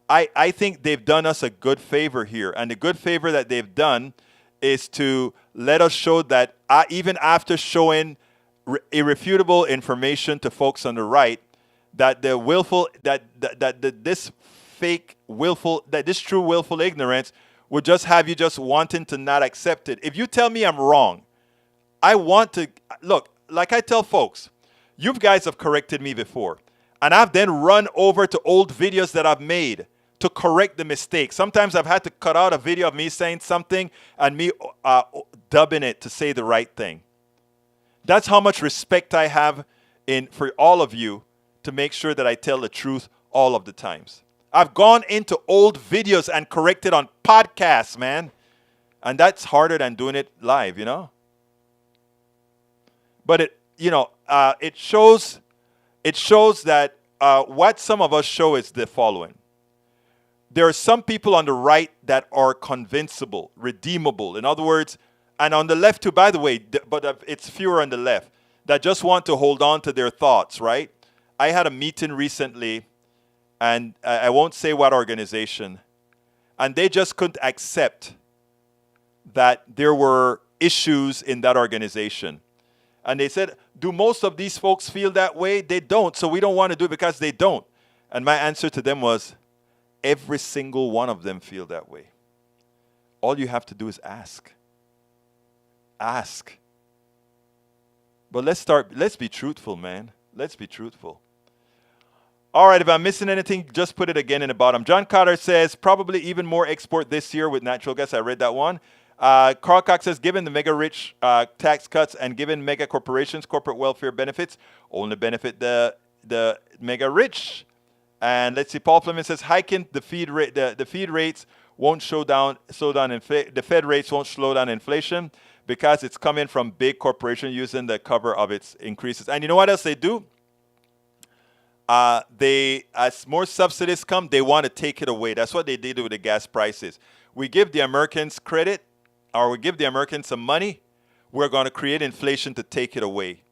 I think they've done us a good favor here. And the good favor that they've done is to let us show that even after showing irrefutable information to folks on the right, that the willful, that this true willful ignorance would just have you just wanting to not accept it. If you tell me I'm wrong, I want to look, like I tell folks, you guys have corrected me before. And I've then run over to old videos that I've made to correct the mistake. Sometimes I've had to cut out a video of me saying something and me dubbing it to say the right thing. That's how much respect I have for all of you to make sure that I tell the truth all of the times. I've gone into old videos and corrected on podcasts, man. And that's harder than doing it live, you know? But it shows that what some of us show is the following. There are some people on the right that are convincible, redeemable. In other words, and on the left too, by the way, but it's fewer on the left, that just want to hold on to their thoughts, right? I had a meeting recently, and I won't say what organization, and they just couldn't accept that there were issues in that organization. And they said, do most of these folks feel that way? They don't, so we don't want to do it because they don't. And my answer to them was, every single one of them feel that way. All you have to do is ask. Ask. But let's be truthful, man. Let's be truthful. All right, if I'm missing anything, just put it again in the bottom. John Carter says, probably even more export this year with natural gas. I read that one. Carl Cox says, given the mega rich tax cuts and given mega corporations corporate welfare benefits, only benefit the mega rich. And let's see, Paul Fleming says, hiking the feed rates won't slow down the Fed rates won't slow down inflation because it's coming from big corporations using the cover of its increases. And you know what else they do? As more subsidies come, they want to take it away. That's what they did with the gas prices. We give the Americans credit, or we give the Americans some money, we're going to create inflation to take it away.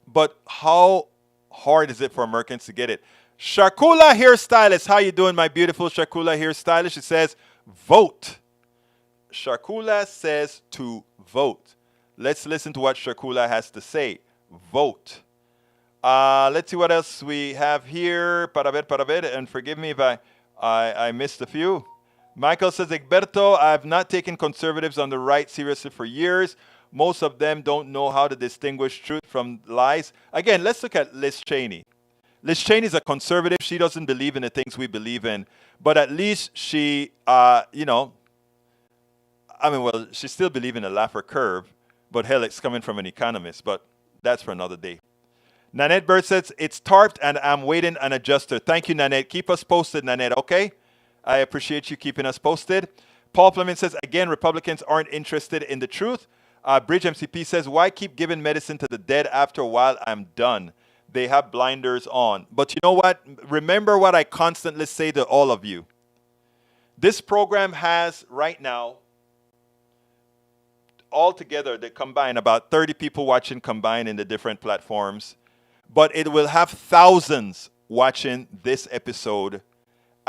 But how hard is it for Americans to get it? Shakula Hairstylist, how you doing, my beautiful Shakula Hairstylist? She says, vote. Shakula says to vote. Let's listen to what Shakula has to say. Vote. Let's see what else we have here. Para ver, and forgive me if I missed a few. Michael says, Egberto, I've not taken conservatives on the right seriously for years. Most of them don't know how to distinguish truth from lies. Again, let's look at Liz Cheney. Liz Cheney is a conservative. She doesn't believe in the things we believe in. But at least she, she still believes in a Laffer curve. But hell, it's coming from an economist. But that's for another day. Nanette Bird says, it's tarped and I'm waiting an adjuster. Thank you, Nanette. Keep us posted, Nanette, okay? I appreciate you keeping us posted. Paul Fleming says, again, Republicans aren't interested in the truth. Bridge MCP says, why keep giving medicine to the dead? After a while, I'm done. They have blinders on. But you know what? Remember what I constantly say to all of you. This program has right now, altogether, they combine about 30 people watching combined in the different platforms. But it will have thousands watching this episode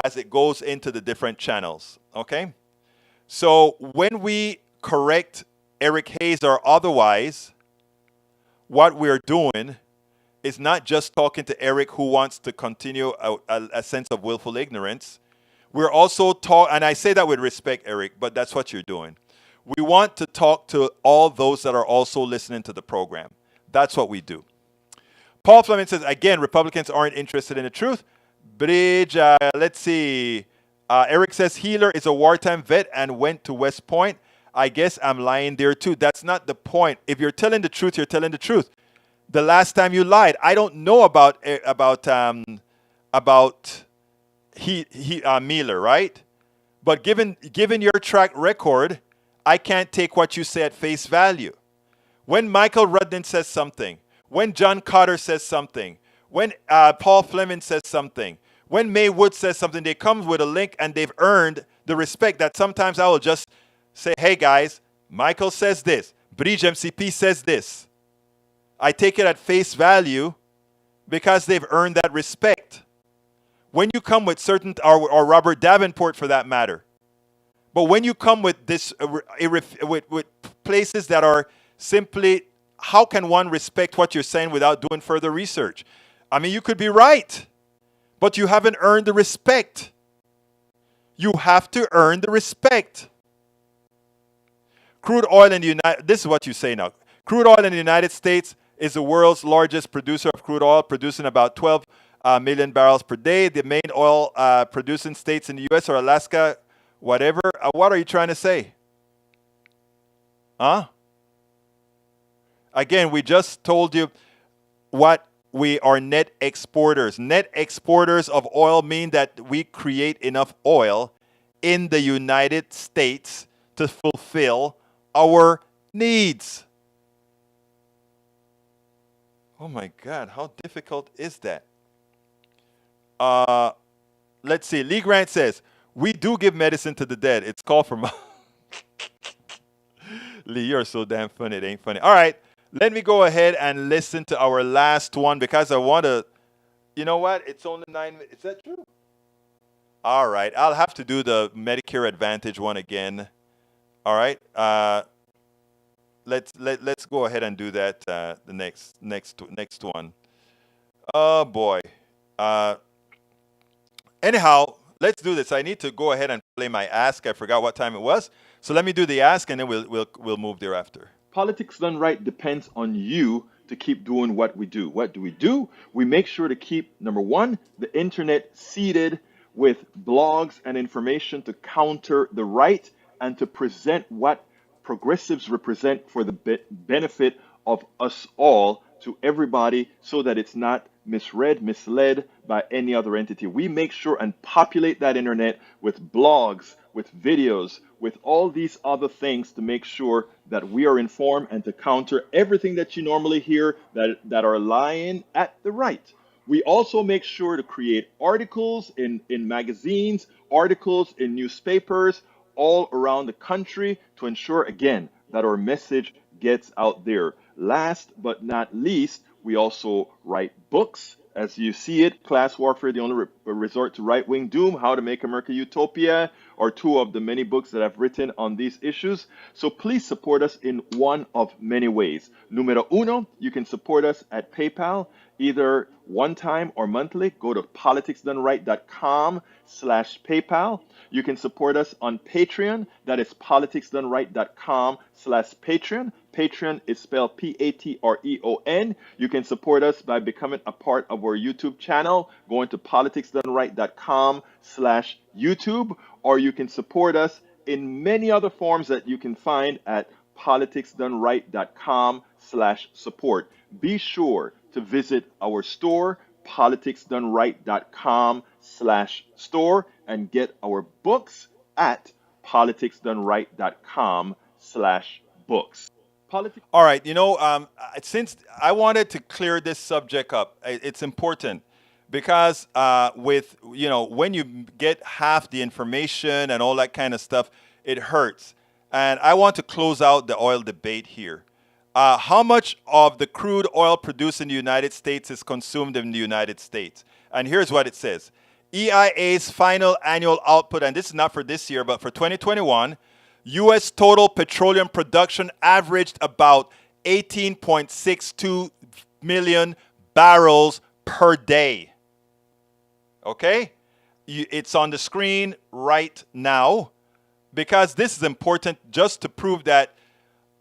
as it goes into the different channels, okay? So when we correct Eric Hayes or otherwise, what we're doing is not just talking to Eric who wants to continue a sense of willful ignorance. We're also and I say that with respect, Eric, but that's what you're doing. We want to talk to all those that are also listening to the program. That's what we do. Paul Fleming says, again, Republicans aren't interested in the truth. Bridge, let's see. Eric says, Healer is a wartime vet and went to West Point. I guess I'm lying there too. That's not the point. If you're telling the truth, you're telling the truth. The last time you lied, I don't know about Miller, right? But given your track record, I can't take what you say at face value. When Michael Rudnin says something, when John Carter says something, when Paul Fleming says something, when May Wood says something, they come with a link and they've earned the respect that sometimes I will just say, hey guys, Michael says this, Bridge MCP says this. I take it at face value because they've earned that respect. When you come with certain, or Robert Davenport for that matter, but when you come with this, with places that are simply, how can one respect what you're saying without doing further research? I mean, you could be right, but you haven't earned the respect. You have to earn the respect. Crude oil in the United this is what you say now. Crude oil in the United States is the world's largest producer of crude oil, producing about 12 million barrels per day. The main oil producing states in the U.S. are Alaska, whatever. What are you trying to say? Huh? Again, we just told you what we are net exporters. Net exporters of oil mean that we create enough oil in the United States to fulfill our needs. Oh my God, how difficult is that? Let's see. Lee Grant says, we do give medicine to the dead. It's called for... Lee, you're so damn funny. It ain't funny. All right. Let me go ahead and listen to our last one because I want to... You know what? It's only 9 minutes. Is that true? All right. I'll have to do the Medicare Advantage one again. All right. Let's go ahead and do that. The next one. Oh boy. Anyhow, let's do this. I need to go ahead and play my ask. I forgot what time it was. So let me do the ask, and then we'll move thereafter. Politics done right depends on you to keep doing what we do. What do? We make sure to keep, number one, the internet seeded with blogs and information to counter the right and to present what progressives represent for the benefit of us all to everybody so that it's not misread, misled by any other entity. We make sure and populate that internet with blogs, with videos, with all these other things to make sure that we are informed and to counter everything that you normally hear that are lying at the right. We also make sure to create articles in magazines, articles in newspapers all around the country to ensure, again, that our message gets out there. Last but not least, we also write books. As you see it, Class Warfare, the only resort to right-wing doom, How to Make America Utopia, are two of the many books that I've written on these issues. So please support us in one of many ways. Numero uno, you can support us at PayPal, either one time or monthly. Go to politicsdoneright.com/PayPal. You can support us on Patreon. That is politicsdoneright.com/Patreon. Patreon is spelled Patreon. You can support us by becoming a part of our YouTube channel, going to politicsdoneright.com/YouTube, or you can support us in many other forms that you can find at politicsdoneright.com/support. Be sure to visit our store, politicsdoneright.com/store, and get our books at politicsdoneright.com/books. All right, since I wanted to clear this subject up, it's important because when you get half the information and all that kind of stuff, it hurts. And I want to close out the oil debate here. How much of the crude oil produced in the United States is consumed in the United States? And here's what it says. EIA's final annual output, and this is not for this year, but for 2021, U.S. total petroleum production averaged about 18.62 million barrels per day. Okay? It's on the screen right now because this is important just to prove that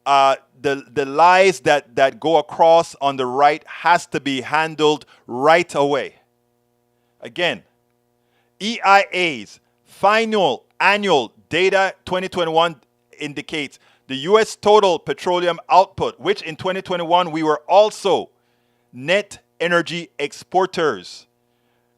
the lies that go across on the right has to be handled right away. Again, EIA's final annual data 2021 indicates the U.S. total petroleum output, which in 2021 we were also net energy exporters.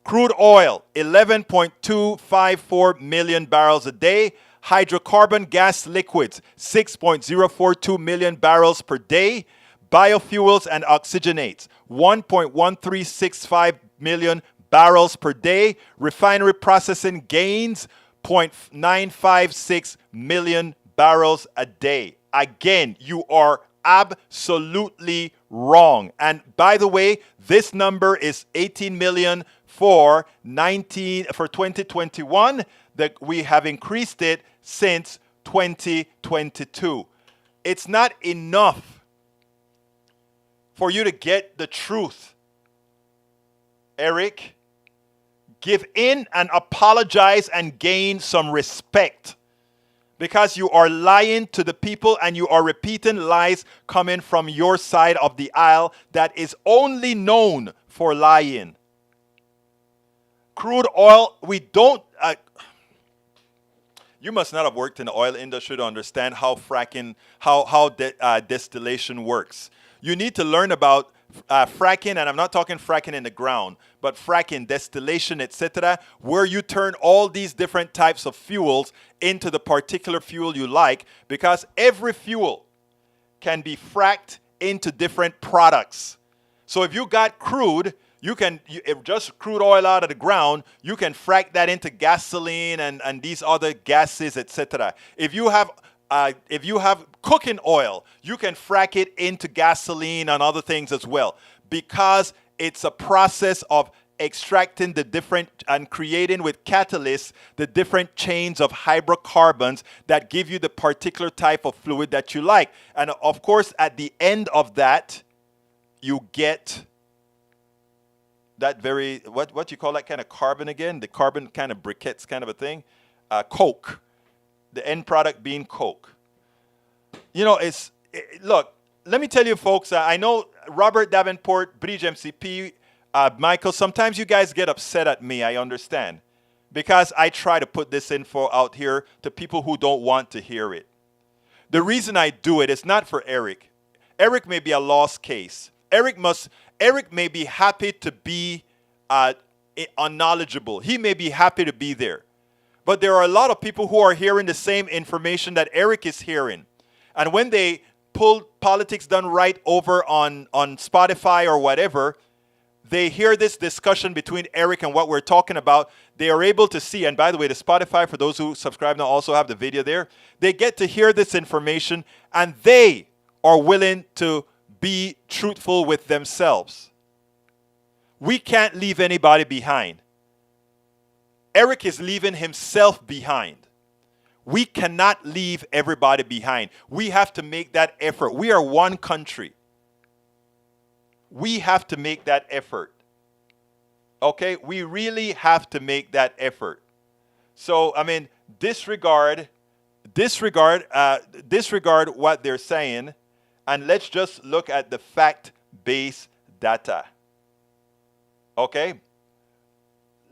Crude oil, 11.254 million barrels a day. Hydrocarbon gas liquids, 6.042 million barrels per day. Biofuels and oxygenates, 1.1365 million barrels per day. Refinery processing gains, 0.956 million barrels a day. Again, you are absolutely wrong. And by the way, this number is 18 million for 2021. That we have increased it since 2022. It's not enough for you to get the truth. Eric, give in and apologize and gain some respect. Because you are lying to the people and you are repeating lies coming from your side of the aisle that is only known for lying. Crude oil, we don't. You must not have worked in the oil industry to understand how fracking, how distillation works. You need to learn about fracking, and I'm not talking fracking in the ground, but fracking, distillation, etc., where you turn all these different types of fuels into the particular fuel you like, because every fuel can be fracked into different products. So if you got crude, if just crude oil out of the ground, you can frack that into gasoline and these other gases, etc. If you have cooking oil, you can frack it into gasoline and other things as well, because it's a process of extracting the different and creating with catalysts the different chains of hydrocarbons that give you the particular type of fluid that you like. And of course, at the end of that, you get that very, what you call that kind of carbon again? The carbon kind of briquettes kind of a thing. Coke. The end product being Coke. You know, look, let me tell you folks, I know Robert Davenport, Bridge MCP, Michael, sometimes you guys get upset at me, I understand. Because I try to put this info out here to people who don't want to hear it. The reason I do it is not for Eric. Eric may be a lost case. Eric may be happy to be unknowledgeable. He may be happy to be there. But there are a lot of people who are hearing the same information that Eric is hearing. And when they pull Politics Done Right over on Spotify or whatever, they hear this discussion between Eric and what we're talking about. They are able to see, and by the way, the Spotify, for those who subscribe now, also have the video there. They get to hear this information, and they are willing to be truthful with themselves. We can't leave anybody behind. Eric is leaving himself behind. We cannot leave everybody behind. We have to make that effort. We are one country. We have to make that effort. Okay? We really have to make that effort. So, I mean, disregard what they're saying, and let's just look at the fact-based data. Okay?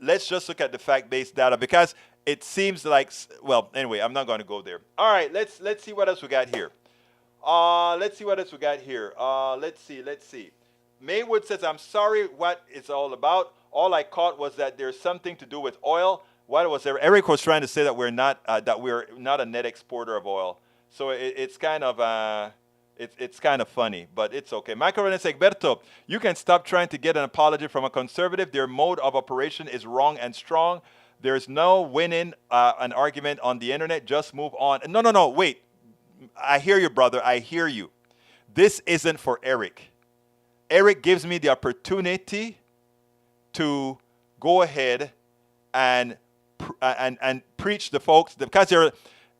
Let's just look at the fact-based data, because it seems like, well, anyway, I'm not going to go there. All right, let's see what else we got here. Let's see. Maywood says, I'm sorry what it's all about. All I caught was that there's something to do with oil. What was there? Eric was trying to say that we're not a net exporter of oil. So it's kind of it's kind of funny, but it's okay. Michael René says, Egberto, you can stop trying to get an apology from a conservative. Their mode of operation is wrong and strong. There's no winning an argument on the internet. Just move on. No, wait. I hear you, brother. I hear you. This isn't for Eric. Eric gives me the opportunity to go ahead and preach the folks, because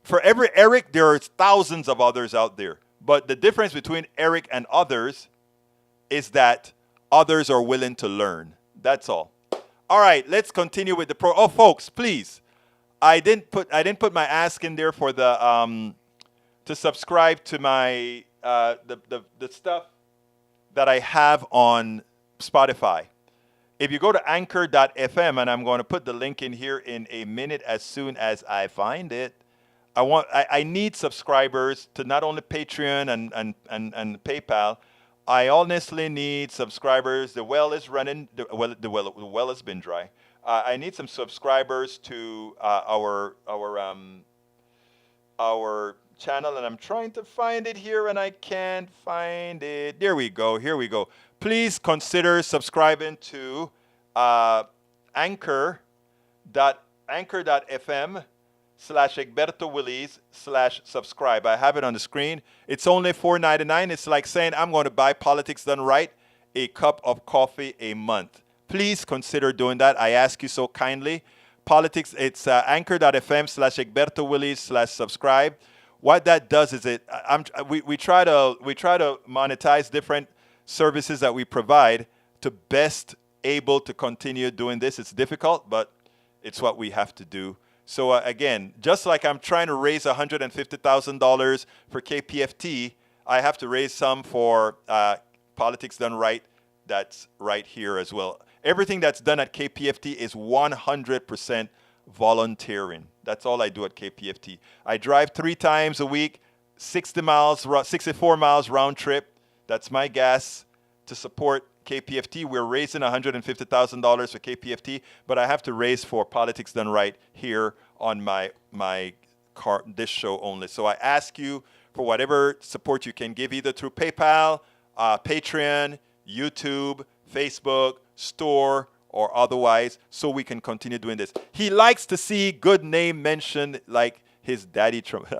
for every Eric, there are thousands of others out there. But the difference between Eric and others is that others are willing to learn. That's all. All right, let's continue with the Oh, folks, please. I didn't put my ask in there for the to subscribe to my the stuff that I have on Spotify. If you go to anchor.fm, and I'm going to put the link in here in a minute as soon as I find it. I need subscribers to not only Patreon and PayPal. I honestly need subscribers. The well is running. The well has been dry. I need some subscribers to our channel, and I'm trying to find it here, and I can't find it. There we go. Here we go. Please consider subscribing to anchor.fm/EgbertoWillies/subscribe. I have it on the screen. It's only $4.99. It's like saying I'm going to buy Politics Done Right, a cup of coffee a month. Please consider doing that. I ask you so kindly. Politics, it's anchor.fm/EgbertoWillies/subscribe. What that does is we try to monetize different services that we provide to best able to continue doing this. It's difficult, but it's what we have to do. So again, just like I'm trying to raise $150,000 for KPFT, I have to raise some for Politics Done Right. That's right here as well. Everything that's done at KPFT is 100% volunteering. That's all I do at KPFT. I drive 3 times a week, 64 miles round trip. That's my gas to support KPFT. We're raising $150,000 for KPFT, but I have to raise for Politics Done Right here on my this show only. So I ask you for whatever support you can give, either through PayPal, Patreon, YouTube, Facebook, store, or otherwise, so we can continue doing this. He likes to see good name mentioned like his daddy Trump.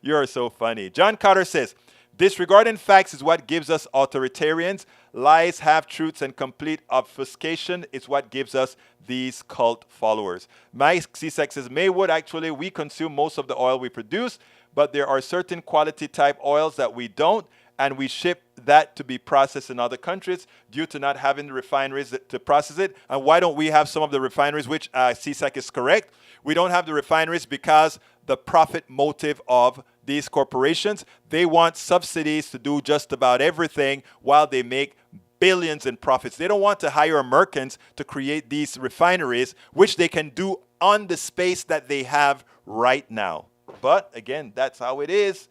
You're so funny. John Carter says, disregarding facts is what gives us authoritarians. Lies, half-truths, and complete obfuscation is what gives us these cult followers. Mike Cisak says, Maywood, actually, we consume most of the oil we produce, but there are certain quality type oils that we don't, and we ship that to be processed in other countries due to not having the refineries to process it. And why don't we have some of the refineries, which Cisak is correct? We don't have the refineries because the profit motive of these corporations. They want subsidies to do just about everything while they make billions in profits. They don't want to hire Americans to create these refineries, which they can do on the space that they have right now. But again, that's how it is.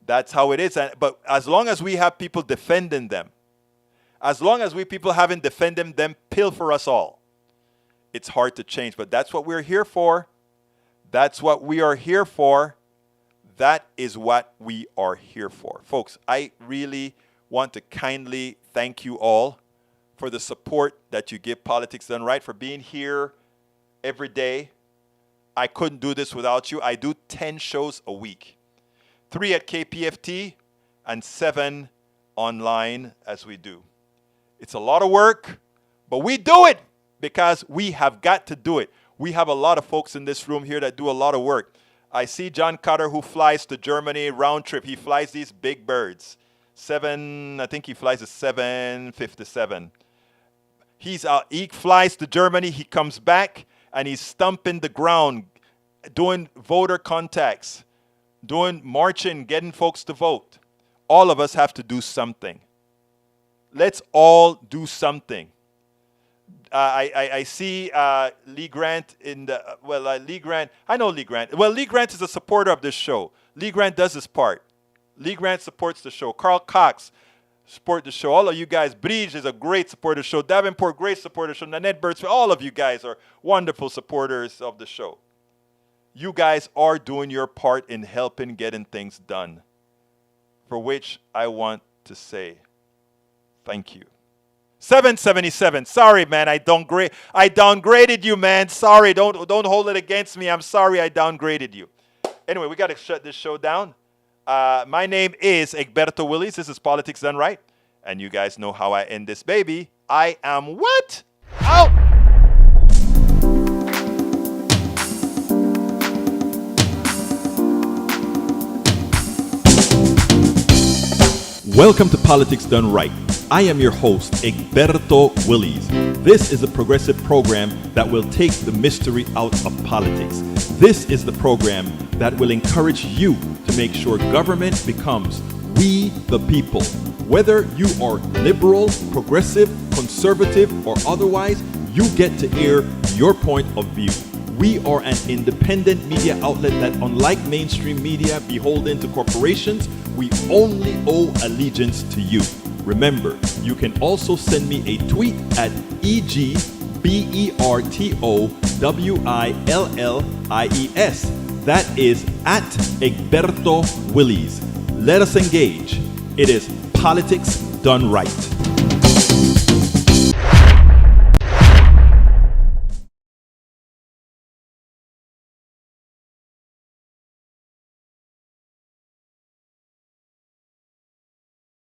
That's how it is. But as long as we have people defending them, as long as we people haven't defended them, pilfer us all. It's hard to change, but that's what we're here for. That's what we are here for. That is what we are here for. Folks, I really want to kindly thank you all for the support that you give Politics Done Right, for being here every day. I couldn't do this without you. I do 10 shows a week. 3 at KPFT and 7 online as we do. It's a lot of work, but we do it because we have got to do it. We have a lot of folks in this room here that do a lot of work. I see John Cutter, who flies to Germany round trip. He flies these big birds. I think he flies a 757. He flies to Germany. He comes back and he's stumping the ground, doing voter contacts, doing marching, getting folks to vote. All of us have to do something. Let's all do something. I see Lee Grant in the, Lee Grant, I know Lee Grant. Well, Lee Grant is a supporter of this show. Lee Grant does his part. Lee Grant supports the show. Carl Cox support the show. All of you guys. Bridge is a great supporter of the show. Davenport, great supporter of the show. Nanette Burts, all of you guys are wonderful supporters of the show. You guys are doing your part in helping getting things done, for which I want to say thank you. 777. Sorry, man. I downgraded you, man. Sorry. Don't hold it against me. I'm sorry I downgraded you. Anyway, we got to shut this show down. My name is Egberto Willies. This is Politics Done Right. And you guys know how I end this baby. I am what? Out! Welcome to Politics Done Right. I am your host, Egberto Willies. This is a progressive program that will take the mystery out of politics. This is the program that will encourage you to make sure government becomes we the people. Whether you are liberal, progressive, conservative, or otherwise, you get to air your point of view. We are an independent media outlet that, unlike mainstream media beholden to corporations, we only owe allegiance to you. Remember, you can also send me a tweet at EGBERTOWILLIES. That is at Egberto Willies. Let us engage. It is Politics Done Right.